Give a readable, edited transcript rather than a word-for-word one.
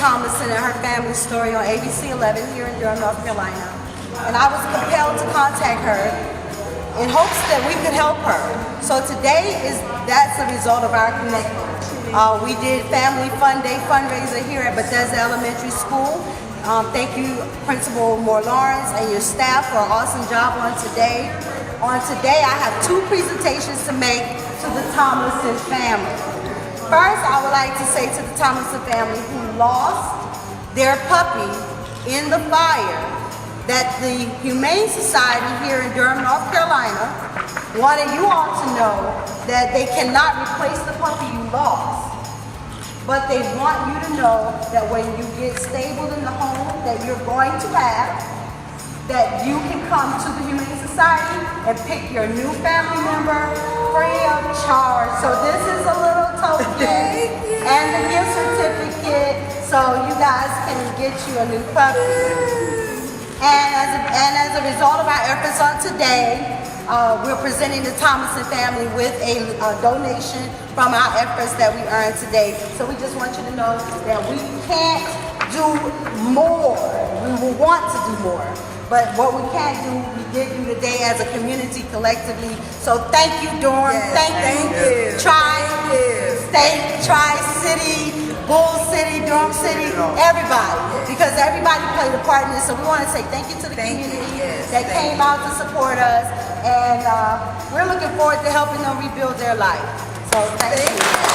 Tomlinson and her family story on ABC 11 here in Durham, North Carolina. And I was compelled to contact her in hopes that we could help her. So that's the result of our commitment. We did Family Fun Day fundraiser here at Bethesda Elementary School. Thank you, Principal Moore Lawrence and your staff for an awesome job on today. On today, I have two presentations to make to the Tomlinson family. First, I would like to say to the Tomlinson family who lost their puppy in the fire that the Humane Society here in Durham, North Carolina wanted you all to know that they cannot replace the puppy you lost. But they want you to know that when you get stable in the home that you're going to have, that you can come to the Humane Society and pick your new family member free of charge. So this is a little token and the gift certificate so you guys can get you a new puppy. And as a result of our efforts on today, we're presenting the Tomlinson family with a donation from our efforts that we earned today. So we just want you to know that we can't do more. We will want to do more. But what we can do, we did do today as a community collectively. So thank you, Durham. Yes, thank you. Tri-State, Tri-City, Bull City, Durham City, everybody. Because everybody played a part in this. So we want to say thank you to the community that came out to support us. And we're looking forward to helping them rebuild their life. So thank you.